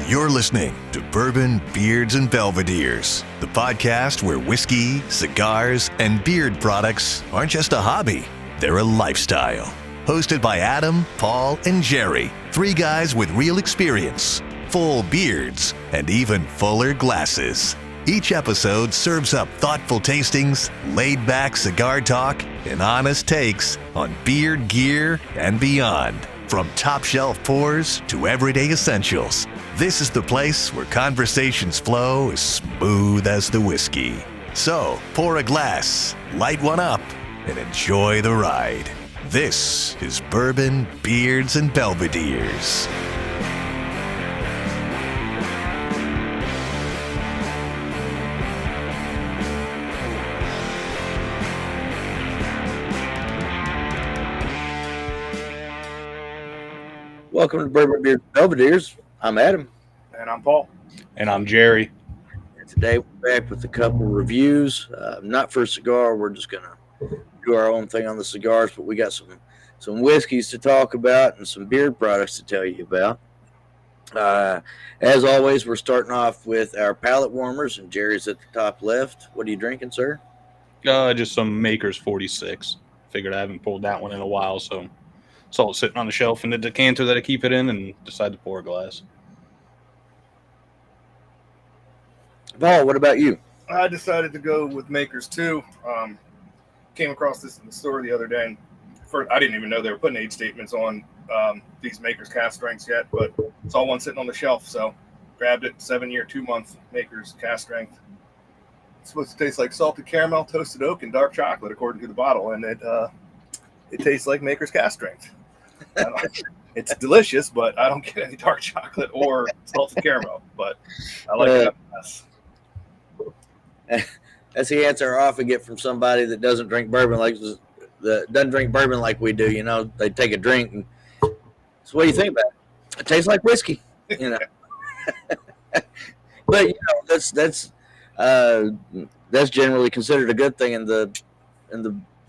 You're listening to Bourbon, Beards, and Belvederes, the podcast where whiskey, cigars, and beard products aren't just a hobby, they're a lifestyle. Hosted by Adam, Paul, and Jerry, three guys with real experience, full beards, and even fuller glasses. Each episode serves up thoughtful tastings, laid-back cigar talk, and honest takes on beard gear and beyond. From top-shelf pours to everyday essentials, this is the place where conversations flow as smooth as the whiskey. So, pour a glass, light one up, and enjoy the ride. This is Bourbon, Beards, and Belvederes. Welcome to Bourbon, Beards, and Belvederes. I'm Adam. And I'm Paul. And I'm Jerry. And today we're back with a couple reviews. Not for a cigar. We're just going to do our own thing on the cigars, but we got some whiskeys to talk about and some beard products to tell you about. As always, we're starting off with our palate warmers, and Jerry's at the top left. What are you drinking, sir? Just some Maker's 46. Figured I haven't pulled that one in a while, so saw it sitting on the shelf in the decanter that I keep it in and decided to pour a glass. Paul, what about you? I decided to go with Makers too. Came across this in the store the other day, and first, I didn't even know they were putting age statements on these Makers cask strengths yet, but saw one sitting on the shelf, so grabbed it. 7-year, 2-month Makers cask strength. It's supposed to taste like salted caramel, toasted oak, and dark chocolate, according to the bottle, and it tastes like Makers cask strength. It's delicious, but I don't get any dark chocolate or salted caramel. But I like it. That's the answer I often get from somebody that doesn't drink bourbon like we do. You know, they take a drink and so what do you think about it? It tastes like whiskey, you know. But you know, that's generally considered a good thing in the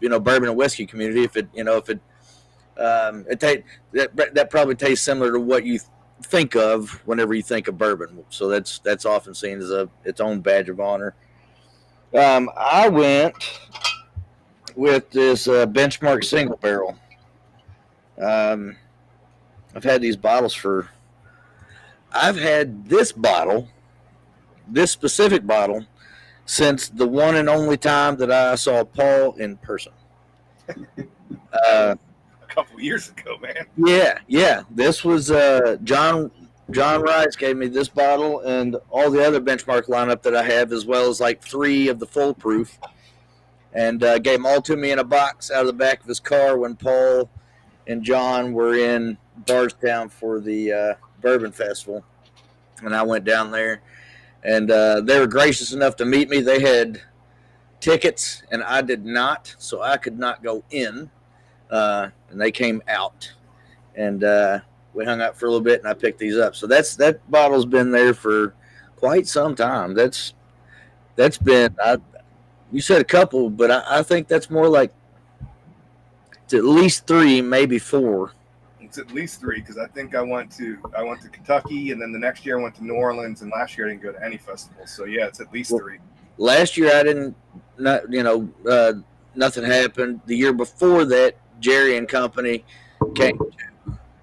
bourbon and whiskey community. That probably tastes similar to what you think of whenever you think of bourbon. So that's often seen as its own badge of honor. I went with this Benchmark single barrel. I've had these bottles I've had this specific bottle, since the one and only time that I saw Paul in person. A couple of years ago, man. Yeah. This was John Rice gave me this bottle and all the other Benchmark lineup that I have, as well as like 3 of the full proof, and gave them all to me in a box out of the back of his car when Paul and John were in Bardstown for the Bourbon Festival. And I went down there, and they were gracious enough to meet me. They had tickets, and I did not, so I could not go in. And they came out, and we hung out for a little bit, and I picked these up. So that bottle's been there for quite some time. That's been, you said a couple, but I think that's more like it's at least 3, maybe 4. It's at least 3 because I think I went to Kentucky, and then the next year I went to New Orleans, and last year I didn't go to any festivals. So yeah, it's at least 3. Last year I didn't, nothing happened. The year before that, Jerry and company came to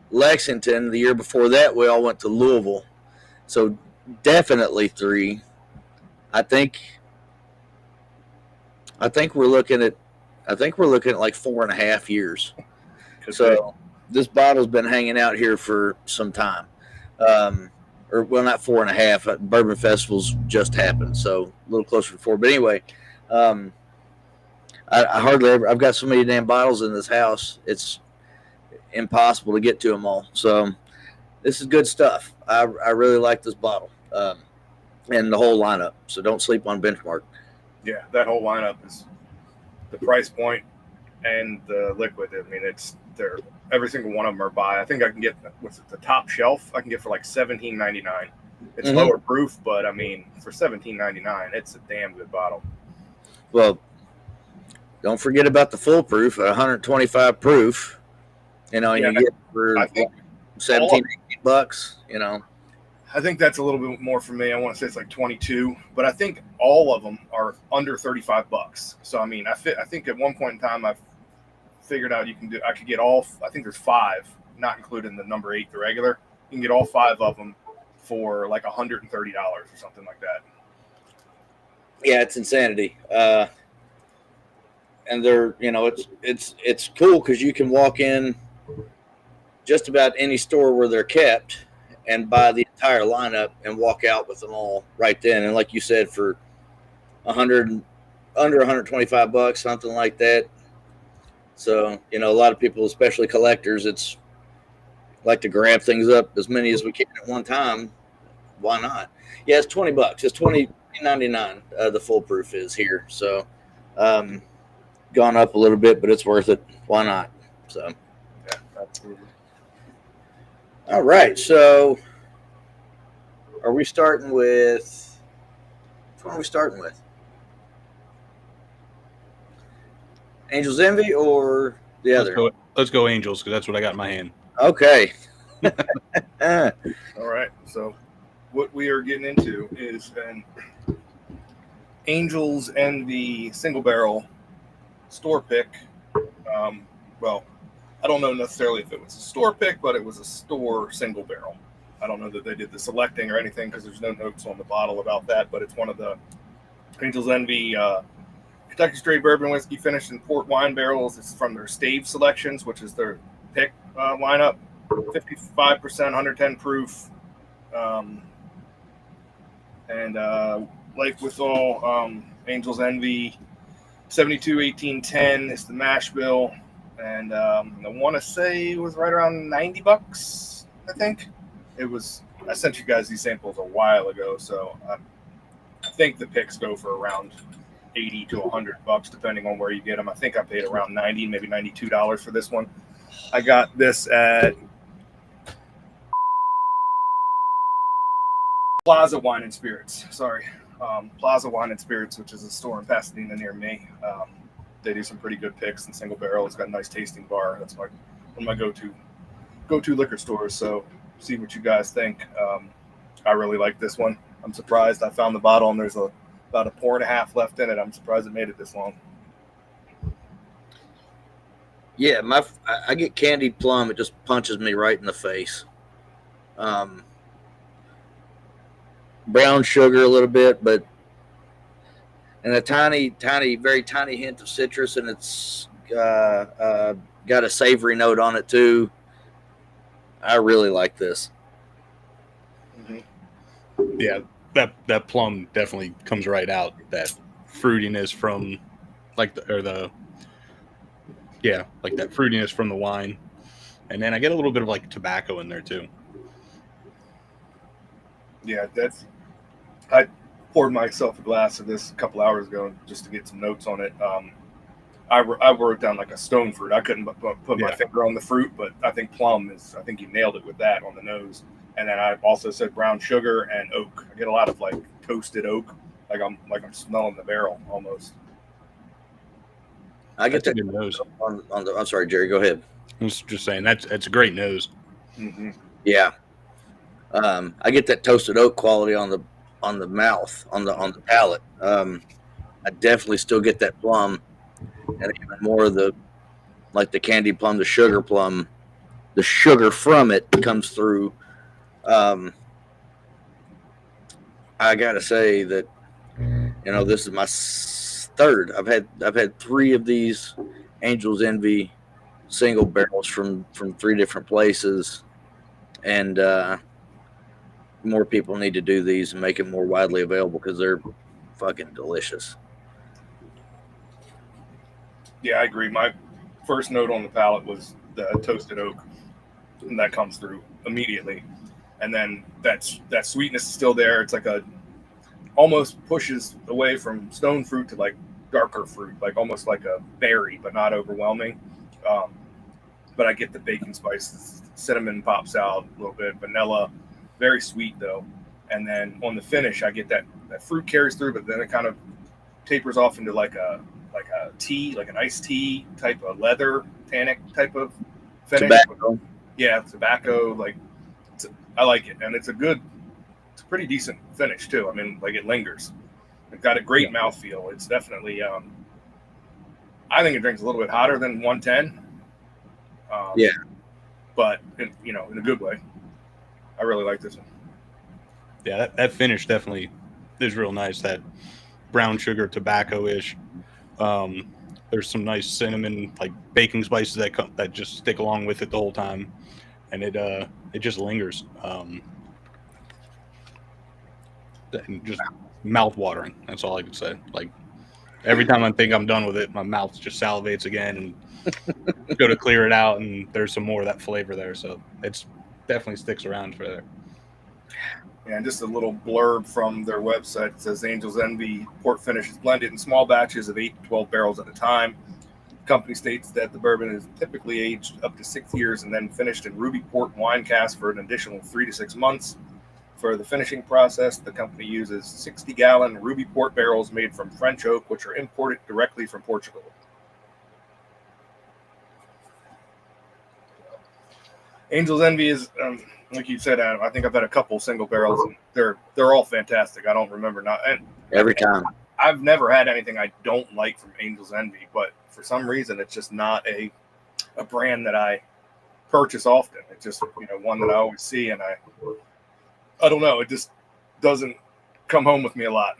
Lexington. The year before that, we all went to Louisville. So definitely 3. I think we're looking at like 4.5 years. So this bottle's been hanging out here for some time. Not 4.5. Bourbon Festivals just happened, so a little closer to 4. But anyway, I hardly ever. I've got so many damn bottles in this house. It's impossible to get to them all. So this is good stuff. I really like this bottle and the whole lineup. So don't sleep on Benchmark. Yeah, that whole lineup is the price point and the liquid. I mean, they're every single one of them are buy. I think I can get what's the top shelf. I can get for like $17.99. It's lower proof, but I mean, for $17.99, it's a damn good bottle. Well, don't forget about the full proof, 125 proof. You get for $17, $18, I think that's a little bit more for me. I want to say it's like 22, but I think all of them are under $35. So I mean, I think at one point in time I figured out I could get all. I think there's 5, not including the number 8, the regular. You can get all 5 of them for like $130 or something like that. Yeah, it's insanity. And they're, it's cool because you can walk in just about any store where they're kept and buy the entire lineup and walk out with them all right then. And like you said, for under $125, something like that. So, a lot of people, especially collectors, it's like to grab things up as many as we can at one time. Why not? Yeah, it's $20. It's $20.99. The full proof is here. So, gone up a little bit, but it's worth it. Why not? So, yeah, absolutely. All right. So, are we starting with? Which one are we starting with? Angel's Envy or the other? Let's go Angels, because that's what I got in my hand. Okay. All right. So, what we are getting into is an Angels Envy single barrel store pick. Well, I don't know necessarily if it was a store pick, but it was a store single barrel. I don't know that they did the selecting or anything because there's no notes on the bottle about that, but it's one of the Angels Envy Kentucky Straight Bourbon Whiskey finished in port wine barrels. It's from their Stave selections, which is their pick lineup. 55%, 110 proof. And like with all Angels Envy, 72-18-10 is the mash bill. And I want to say it was right around $90, I think. I sent you guys these samples a while ago, so I think the picks go for around $80 to $100, depending on where you get them. I think I paid around $90, maybe $92 for this one. I got this at Plaza Wine and Spirits. Plaza Wine and Spirits, which is a store in Pasadena near me. They do some pretty good picks in single barrel. It's got a nice tasting bar. That's one of my go-to liquor stores. So see what you guys think. I really like this one. I'm surprised I found the bottle and there's about a pour and a half left in it. I'm surprised it made it this long. Yeah, I get candied plum. It just punches me right in the face. Brown sugar a little bit, and a tiny, very tiny hint of citrus, and it's got a savory note on it too. I really like this. Mm-hmm. Yeah, that plum definitely comes right out. That fruitiness from that fruitiness from the wine, and then I get a little bit of like tobacco in there too. Yeah, I poured myself a glass of this a couple hours ago just to get some notes on it. I wrote down like a stone fruit. I couldn't put my finger on the fruit, but I think plum is. I think you nailed it with that on the nose. And then I also said brown sugar and oak. I get a lot of like toasted oak, like I'm smelling the barrel almost. I get that good nose. I'm sorry, Jerry. Go ahead. I was just saying that's a great nose. Mm-hmm. Yeah, I get that toasted oak quality on the mouth, on the palate. I definitely still get that plum, and even more of the candy plum, the sugar plum. The sugar from it comes through. I gotta say that this is my third. I've had 3 of these Angel's Envy single barrels from 3 different places, and more people need to do these and make it more widely available because they're fucking delicious. Yeah, I agree. My first note on the palate was the toasted oak, and that comes through immediately. And then that sweetness is still there. It's like almost pushes away from stone fruit to like darker fruit, like almost like a berry, but not overwhelming. But I get the bacon spice, cinnamon pops out a little bit, vanilla, very sweet though. And then on the finish, I get that fruit carries through, but then it kind of tapers off into like a tea, like an iced tea type of leather tannic type of finish. Tobacco. Yeah, tobacco. I like it, and it's a good it's a pretty decent finish too. I mean, like it lingers. It's got a great mouthfeel. It's definitely, I think it drinks a little bit hotter than 110. But in a good way. I really like this one. Yeah, that finish definitely is real nice. That brown sugar tobacco-ish. There's some nice cinnamon, like baking spices that just stick along with it the whole time, and it just lingers. And just mouth watering. That's all I could say. Like every time I think I'm done with it, my mouth just salivates again and go to clear it out, and there's some more of that flavor there. So it's definitely sticks around for there. And just a little blurb from their website. It says Angel's Envy port finish is blended in small batches of 8 to 12 barrels at a time. The company states that the bourbon is typically aged up to 6 years and then finished in ruby port wine cask for an additional 3 to 6 months. For the finishing process, the company uses 60-gallon ruby port barrels made from French oak, which are imported directly from Portugal. Angel's Envy is, like you said, Adam, I think I've had a couple single barrels. And they're all fantastic. I don't remember every time. I've never had anything I don't like from Angel's Envy, but for some reason, it's just not a brand that I purchase often. It's just one that I always see, and I don't know. It just doesn't come home with me a lot.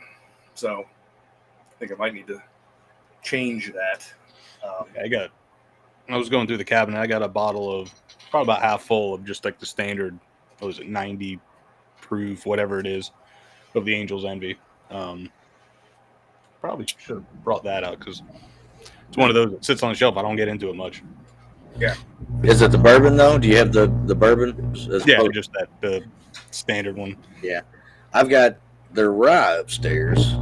So I think I might need to change that. I was going through the cabinet. I got a bottle of probably about half full of just like the standard, 90 proof, whatever it is, of the Angel's Envy. Probably should have brought that out because it's one of those that sits on the shelf. I don't get into it much. Yeah. Is it the bourbon though? Do you have the bourbon? Yeah, just the standard one. Yeah, I've got their rye upstairs,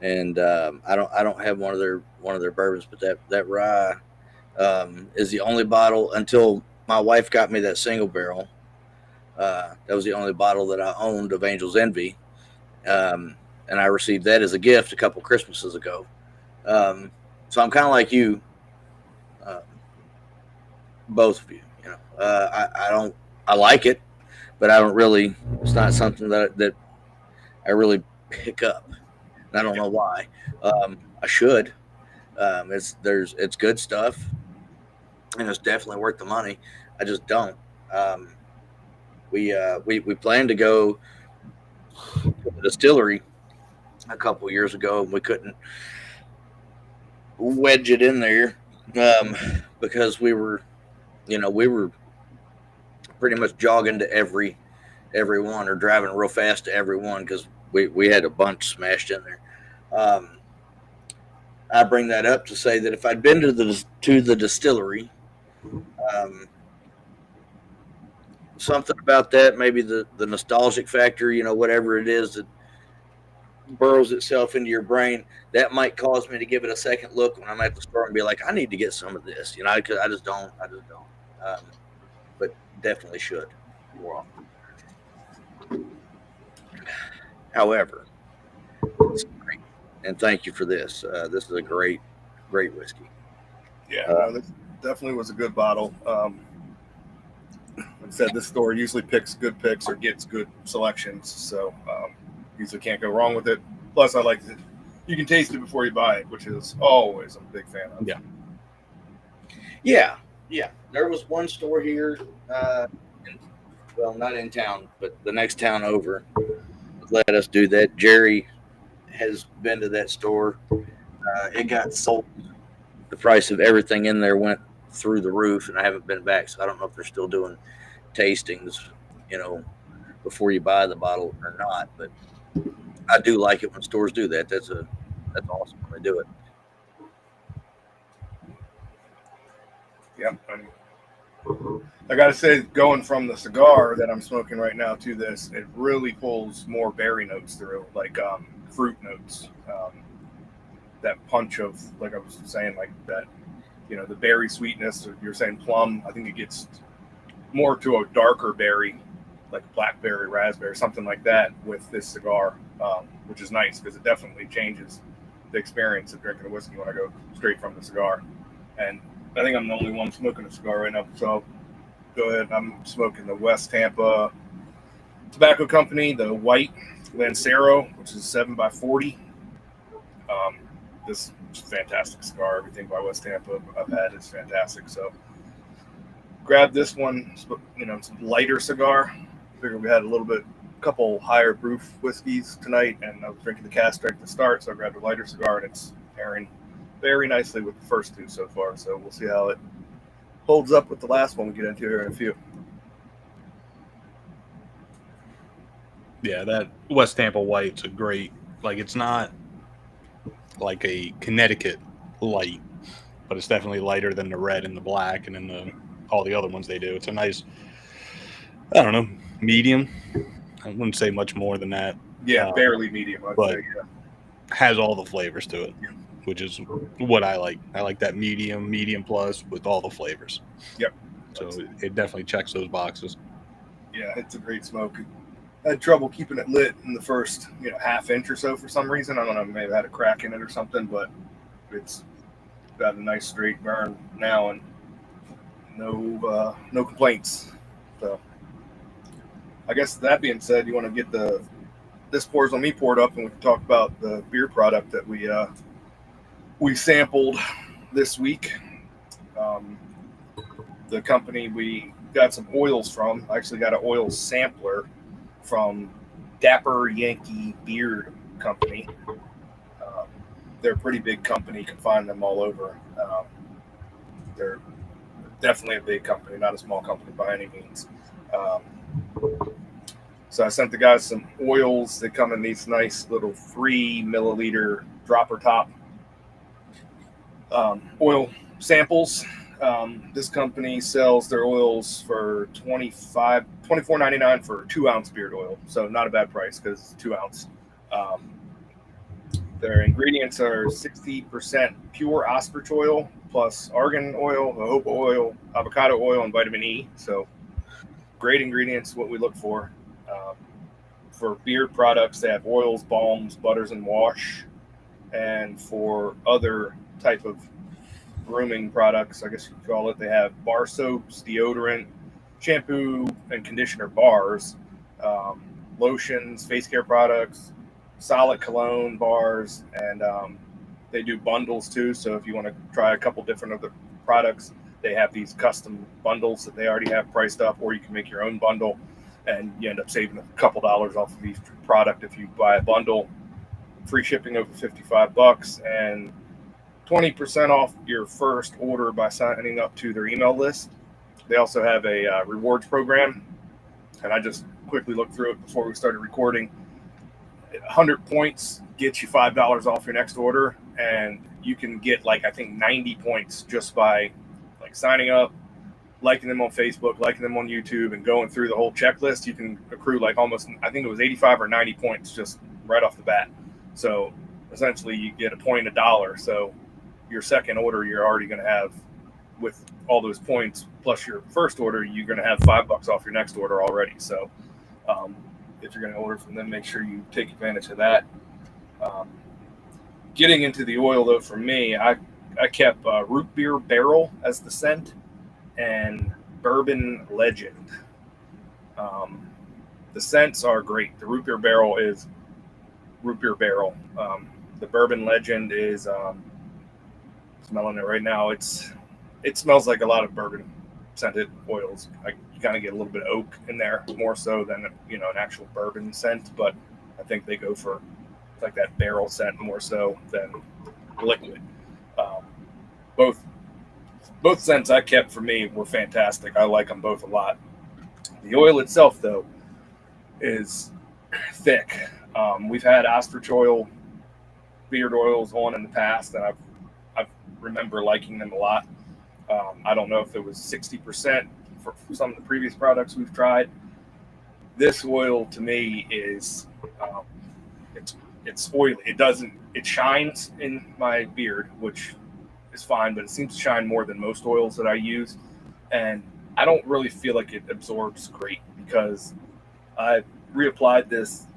and I don't have one of their bourbons, but that rye is the only bottle until my wife got me that single barrel. That was the only bottle that I owned of Angel's Envy, and I received that as a gift a couple Christmases ago. So I'm kind of like you, both of you. I like it, but I don't really. It's not something that I really pick up. And I don't know why. I should. It's good stuff, and it's definitely worth the money. I just don't. We planned to go to the distillery a couple years ago, and we couldn't wedge it in there because we were pretty much jogging to every one or driving real fast to every one because we had a bunch smashed in there. I bring that up to say that if I'd been to the distillery, something about that, maybe the nostalgic factor, whatever it is that burrows itself into your brain, that might cause me to give it a second look when I'm at the store and be like, I need to get some of this, because I just don't. But definitely should more often. However, it's great, and thank you for this. This is a great whiskey. Yeah, this definitely was a good bottle. Like I said, this store usually picks good picks or gets good selections, so usually can't go wrong with it. Plus, I like that you can taste it before you buy it, which is always I'm a big fan of. Yeah. There was one store here, not in town, but the next town over, let us do that. Jerry has been to that store. It got sold. The price of everything in there went through the roof, and I haven't been back, so I don't know if they're still doing tastings, before you buy the bottle or not. But I do like it when stores do that. That's awesome when they do it. Yeah. I got to say, going from the cigar that I'm smoking right now to this, it really pulls more berry notes through, like fruit notes. That punch of, like I was saying, like that, the berry sweetness, or you're saying plum, I think it gets more to a darker berry, like blackberry, raspberry, something like that with this cigar, which is nice because it definitely changes the experience of drinking a whiskey when I go straight from the cigar. And I think I'm the only one smoking a cigar right now, so go ahead. I'm smoking the West Tampa tobacco company, the white Lancero, which is 7x40. This is a fantastic cigar. Everything by West Tampa I've had is fantastic. So grabbed this one, it's a lighter cigar. Figured we had a couple higher proof whiskeys tonight, and I was drinking the cast strength to start, so I grabbed a lighter cigar, and it's pairing very nicely with the first two so far. So we'll see how it holds up with the last one we get into here in a few. Yeah, that West Tampa White's a great, it's not like a Connecticut light, but it's definitely lighter than the red and the black and then all the other ones they do. It's a nice, I don't know, medium. I wouldn't say much more than that. Yeah, barely medium, but say, yeah. Has all the flavors to it, which is what I like. I like that medium plus with all the flavors. Yep. So it definitely checks those boxes. Yeah, it's a great smoke. I had trouble keeping it lit in the first, half inch or so for some reason. I don't know, maybe I had a crack in it or something, but it's got a nice straight burn now and no complaints. So I guess that being said, you want to get this Pours on Me poured up, and we can talk about the beer product that we sampled this week. The company we got some oils from, I actually got an oil sampler from Dapper Yankee Beard Company. They're a pretty big company. You can find them all over. They're definitely a big company, not a small company by any means. So I sent the guys some oils. They come in these nice little 3 milliliter dropper top oil samples. This company sells their oils for $24.99 for 2 ounce beard oil. So not a bad price because it's 2 ounce. Their ingredients are 60% pure ostrich oil plus argan oil, jojoba oil, avocado oil, and vitamin E. So great ingredients, what we look for. For beard products, they have oils, balms, butters, and wash. And for other type of grooming products, I guess you could call it, they have bar soaps, deodorant, shampoo and conditioner bars, lotions, face care products, solid cologne bars, and they do bundles too. So if you want to try a couple different other products, they have these custom bundles that they already have priced up, or you can make your own bundle and you end up saving a couple dollars off of each product if you buy a bundle. Free shipping over $55 and 20% off your first order by signing up to their email list. They also have a rewards program, and I just quickly looked through it before we started recording. 100 points gets you $5 off your next order, and you can get I think 90 points just by signing up, liking them on Facebook, liking them on YouTube, and going through the whole checklist. You can accrue almost, I think it was 85 or 90 points just right off the bat. So essentially you get a point $1. So your second order, you're already going to have, with all those points plus your first order, you're going to have $5 off your next order already. So if you're going to order from them, make sure you take advantage of that. Getting into the oil though, for me, I kept root beer barrel as the scent and bourbon legend. The scents are great. The root beer barrel is root beer barrel. The bourbon legend is smelling it right now. It smells like a lot of bourbon scented oils. You kind of get a little bit of oak in there more so than an actual bourbon scent, but I think they go for that barrel scent more so than liquid. Both scents I kept for me were fantastic. I like them both a lot. The oil itself, though, is thick. We've had ostrich oil beard oils on in the past, and I remember liking them a lot. I don't know if it was 60% for some of the previous products we've tried. This oil to me is it's oily. It shines in my beard, which is fine, but it seems to shine more than most oils that I use. And I don't really feel like it absorbs great because I reapplied this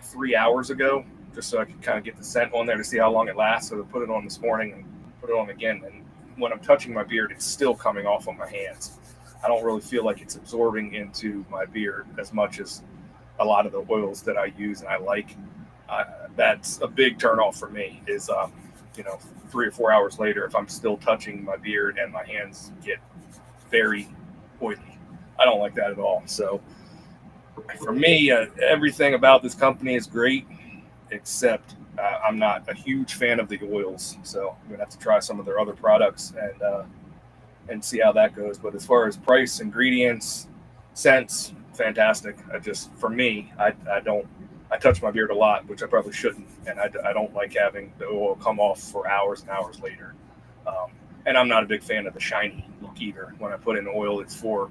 3 hours ago just so I could kind of get the scent on there to see how long it lasts. So I put it on this morning and put it on again. And when I'm touching my beard, it's still coming off on my hands. I don't really feel like it's absorbing into my beard as much as a lot of the oils that I use and I like. That's a big turnoff for me. Is 3 or 4 hours later, if I'm still touching my beard and my hands get very oily, I don't like that at all. So for me, everything about this company is great, except I'm not a huge fan of the oils. So I'm gonna have to try some of their other products and see how that goes. But as far as price, ingredients, scents, fantastic. I touch my beard a lot, which I probably shouldn't, and I don't like having the oil come off for hours and hours later. And I'm not a big fan of the shiny look either. When I put in oil, it's for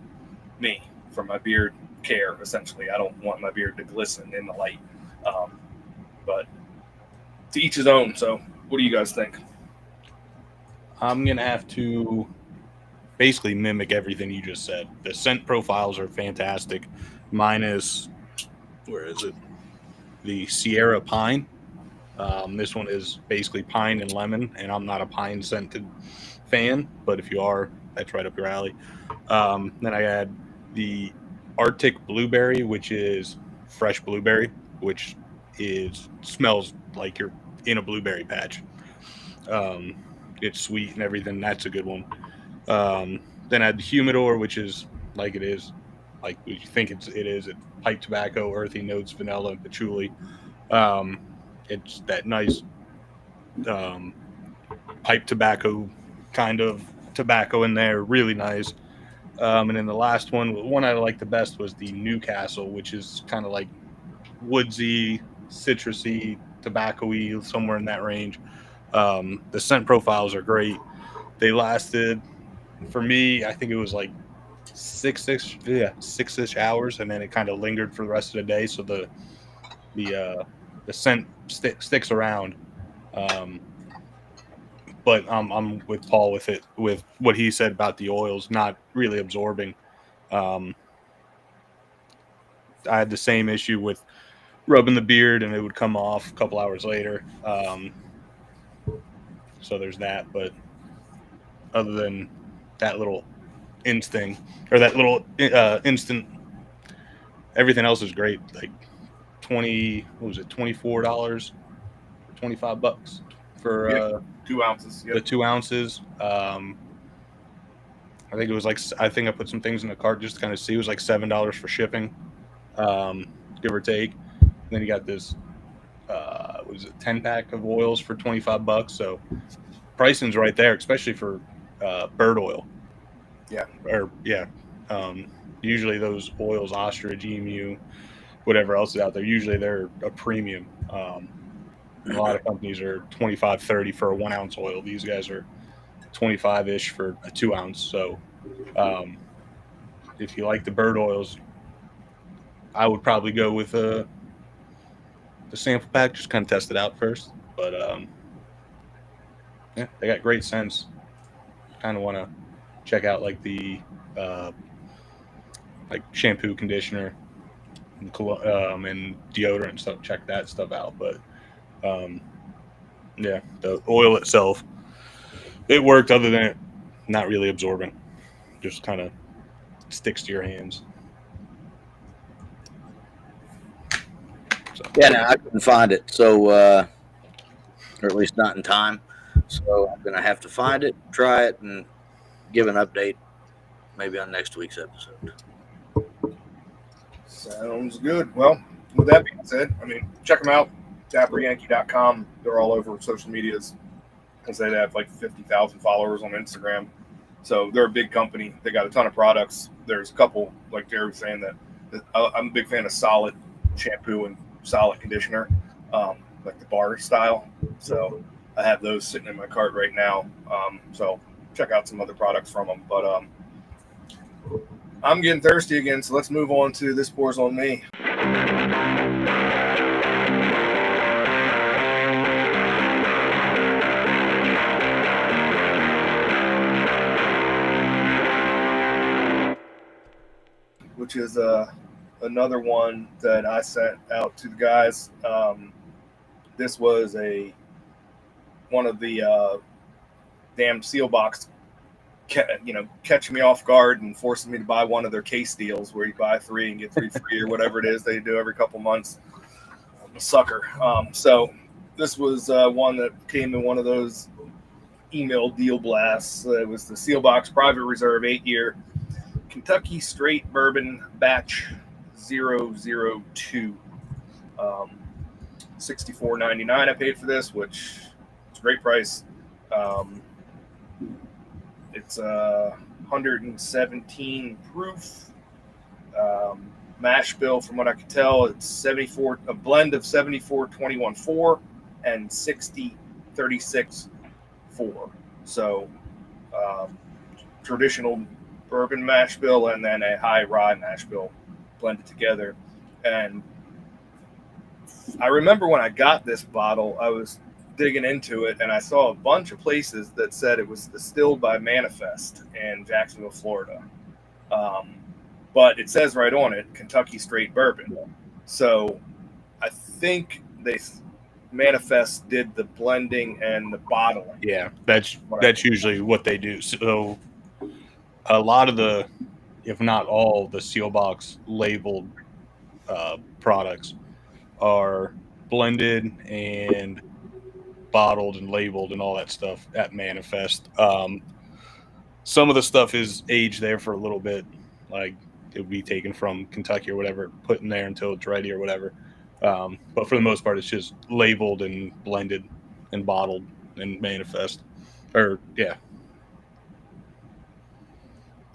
me, for my beard care, essentially. I don't want my beard to glisten in the light. But to each his own. So what do you guys think? I'm going to have to basically mimic everything you just said. The scent profiles are fantastic. Mine is, where is it? The Sierra Pine. This one is basically pine and lemon, and I'm not a pine scented fan, but if you are, that's right up your alley. Then I add the Arctic Blueberry, which is fresh blueberry, which smells like you're in a blueberry patch. It's sweet and everything. That's a good one. Then I had the Humidor, which is like it is, like you think it is. It's pipe tobacco, earthy notes, vanilla, and patchouli. It's that nice pipe tobacco kind of tobacco in there, really nice. And then the last one I liked the best was the Newcastle, which is kind of like woodsy, citrusy, tobacco-y, somewhere in that range. The scent profiles are great. They lasted, for me, I think it was like six-ish hours, and then it kind of lingered for the rest of the day. So the scent sticks around. But I'm with Paul with what he said about the oils not really absorbing. I had the same issue with rubbing the beard, and it would come off a couple hours later. So there's that. But other than that little instinct or that little instant, everything else is great. Like $24, $25 for 2 ounces. Yep. the 2 ounces. I think it was I think I put some things in the cart just to kind of see. It was like $7 for shipping, give or take. And then you got this, 10-pack of oils for $25. So pricing's right there, especially for bird oil. Yeah. Usually those oils, ostrich, emu, whatever else is out there, usually they're a premium. A lot of companies are 25, 30 for a 1 ounce oil. These guys are 25-ish for a 2 ounce. So if you like the bird oils, I would probably go with the sample pack, just kind of test it out first. But they got great scents. Kind of want to check out like the like shampoo, conditioner, and deodorant and stuff. Check that stuff out. But the oil itself, it worked, other than it not really absorbing. Just kind of sticks to your hands. So. Yeah, no, I couldn't find it. So, or at least not in time. So I'm going to have to find it, try it, and give an update maybe on next week's episode. Sounds good. Well, with that being said, check them out, dapperyankee.com. They're all over social medias. Because they have like 50,000 followers on Instagram. So they're a big company. They got a ton of products. There's a couple, like Jared was saying, that I'm a big fan of solid shampoo and solid conditioner, like the bar style. So I have those sitting in my cart right now. So check out some other products from them. But I'm getting thirsty again, so let's move on to This Pours on Me. Which is another one that I sent out to the guys. This was one of the damn Seelbach catching me off guard and forcing me to buy one of their case deals where you buy 3 and get 3 free or whatever it is they do every couple months. I'm a sucker. So this was one that came in one of those email deal blasts. It was the Seelbach Private Reserve 8-year Kentucky Straight Bourbon Batch 002. $64.99 I paid for this, which is a great price. It's 117 proof. Mash bill, from what I could tell, it's a blend of 74-21-4 and 60-36-4. So traditional bourbon mash bill and then a high rye mash bill blended together. And I remember when I got this bottle, I was digging into it and I saw a bunch of places that said it was distilled by Manifest in Jacksonville, Florida. But it says right on it, Kentucky Straight Bourbon. So I think Manifest did the blending and the bottling. Yeah, that's usually what they do. So a lot of the, if not all, the Seelbach labeled products are blended and bottled and labeled and all that stuff at Manifest. Some of the stuff is aged there for a little bit, like it would be taken from Kentucky or whatever, put in there until it's ready or whatever. But for the most part, it's just labeled and blended and bottled and Manifest.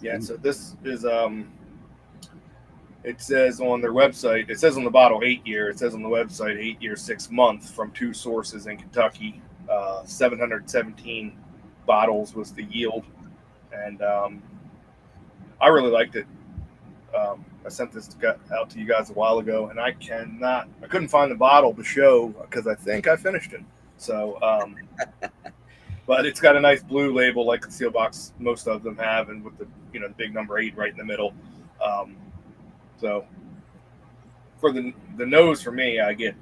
Yeah, so this is it says on their website, it says on the bottle 8-year, it says on the website 8-year 6 month from 2 sources in Kentucky. 717 bottles was the yield, and I really liked it. I sent this out to you guys a while ago, and I couldn't find the bottle to show because I think I finished it. So, but it's got a nice blue label like the Seelbach most of them have, and with the the big number 8 right in the middle. So for the nose, for me, I get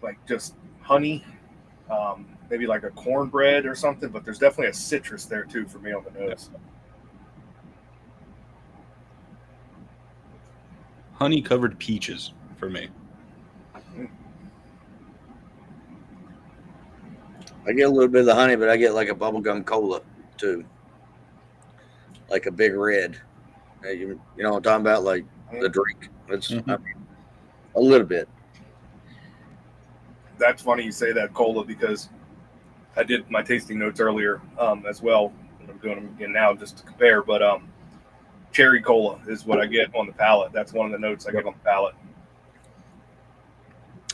like just honey, maybe like a cornbread or something, but there's definitely a citrus there too for me on the nose. Honey covered peaches for me. I get a little bit of the honey, but I get like a bubblegum cola too, like a big red. You know what I'm talking about, like the drink. It's I mean, a little bit. That's funny you say that, cola, because I did my tasting notes earlier as well. I'm doing them again now just to compare, but cherry cola is what I get on the palate. That's one of the notes I get on the palate.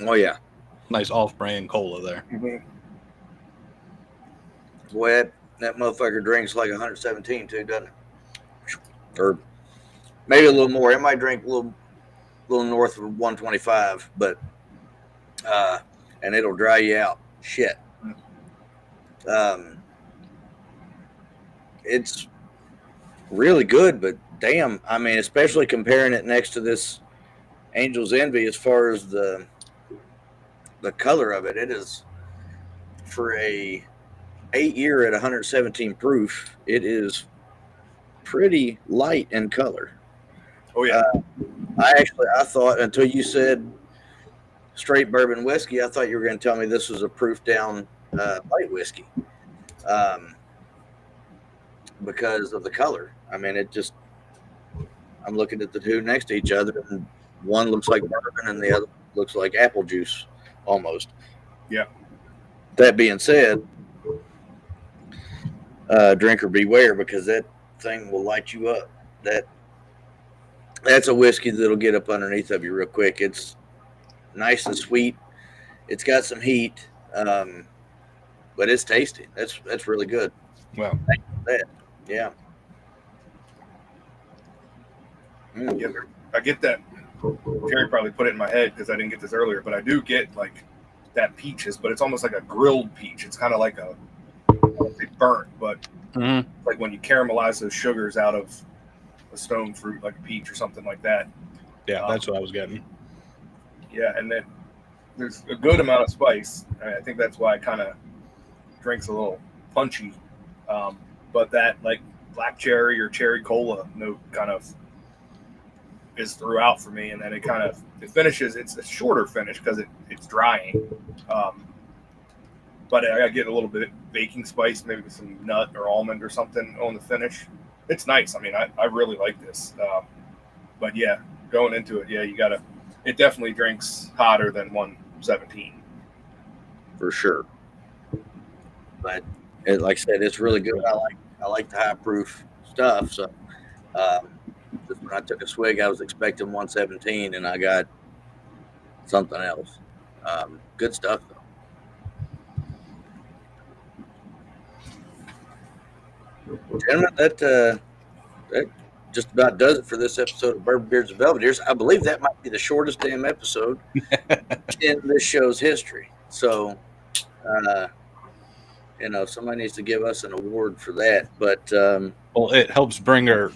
Oh yeah, nice off-brand cola there. Mm-hmm. Boy, that motherfucker drinks like 117 too, doesn't it? Or maybe a little more. It might drink a little north of 125, but and it'll dry you out. Shit. It's really good, but damn, I mean, especially comparing it next to this Angel's Envy as far as the color of it, it is for a 8-year at 117 proof. It is pretty light in color. Oh yeah. I thought until you said straight bourbon whiskey, I thought you were going to tell me this was a proof down light whiskey, because of the color. I mean, I'm looking at the two next to each other, and one looks like bourbon and the other looks like apple juice almost. Yeah. That being said, drinker beware, because that thing will light you up. That's a whiskey that'll get up underneath of you real quick. It's nice and sweet. It's got some heat, but it's tasty. That's really good. Wow. Thank you for that. Yeah. Yeah, I get that. Jerry probably put it in my head because I didn't get this earlier, but I do get like that peaches, but it's almost like a grilled peach. It's kind of like I won't say burnt, but like when you caramelize those sugars out of a stone fruit, like a peach or something like that. Yeah, that's what I was getting. Yeah, and then there's a good amount of spice. I think that's why it kind of drinks a little punchy. but that like black cherry or cherry cola note kind of is throughout for me, and then it finishes. It's a shorter finish because it's drying, but I get a little bit of baking spice, maybe with some nut or almond or something on the finish. It's nice. I mean, I really like this, but yeah, going into it, yeah, you gotta. It definitely drinks hotter than 117 for sure. But like I said, it's really good. I like the high proof stuff. So just when I took a swig, I was expecting 117, and I got something else. Good stuff though. Gentlemen, that just about does it for this episode of Bourbon Beards and Belvederes. I believe that might be the shortest damn episode in this show's history. So, somebody needs to give us an award for that. But well, it helps bring our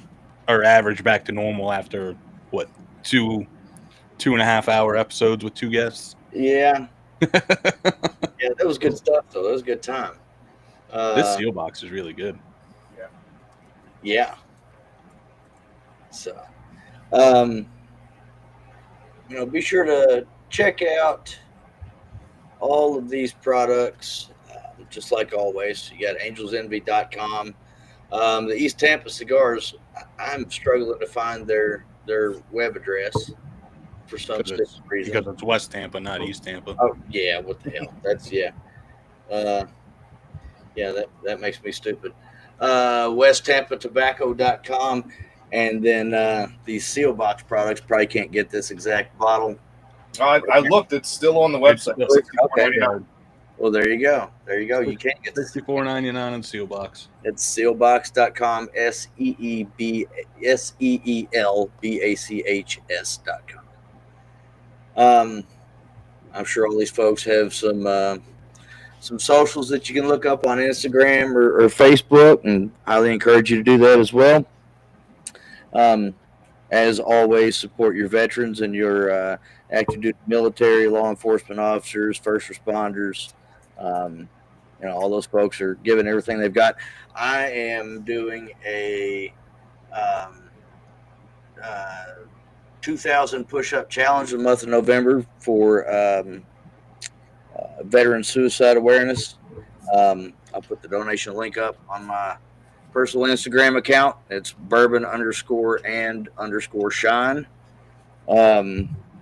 average back to normal after what 2.5 hour episodes with 2 guests. Yeah, yeah, that was good stuff though. That was a good time. This Seelbach is really good. Yeah. So, be sure to check out all of these products. Just like always, you got angelsenvy.com. The East Tampa cigars, I'm struggling to find their web address for some reason. Because it's West Tampa, not East Tampa. Oh, yeah, what the hell? That's, yeah. That makes me stupid. WestTampaTobacco.com. And then these Seelbach products, probably can't get this exact bottle. I looked; it's still on the website. Okay. Well, there you go. You can't get this. $64.99 on Seelbach. It's Seelbach.com. SEELBACHS.com. I'm sure all these folks have some socials that you can look up on Instagram or Facebook, and highly encourage you to do that as well. As always, support your veterans and your active duty military, law enforcement officers, first responders. All those folks are giving everything they've got. I am doing a 2,000 push-up challenge in the month of November for veteran suicide awareness. I'll put the donation link up on my personal Instagram account. It's bourbon_and_shine.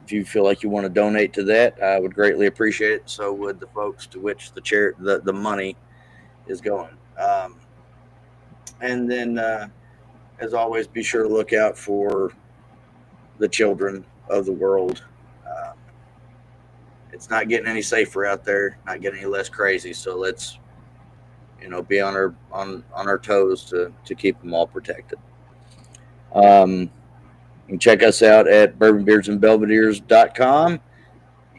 If you feel like you want to donate to that, I would greatly appreciate it. So would the folks to which the money is going. And then, as always, be sure to look out for the children of the world. It's not getting any safer out there, not getting any less crazy. So let's, be on our toes to keep them all protected. You can check us out at bourbonbeardsandbelvederes.com. You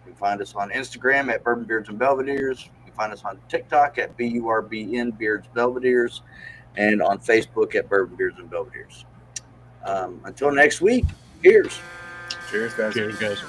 can find us on Instagram at Bourbon Beards and Belvederes. You can find us on TikTok at BURBN Beards Belvederes, and on Facebook at Bourbon Beards and Belvederes. Until next week, cheers. Cheers, guys. Cheers, guys.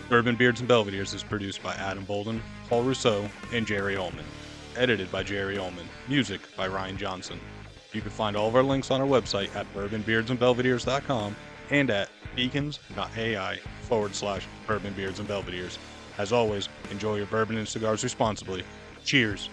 Bourbon Beards and Belvederes is produced by Adam Bolden, Paul Rousseau, and Jerry Ullman. Edited by Jerry Ullman. Music by Ryan Johnson. You can find all of our links on our website at bourbonbeardsandbelvederes.com and at beacons.ai/Bourbon Beards and Belvederes. As always, enjoy your bourbon and cigars responsibly. Cheers.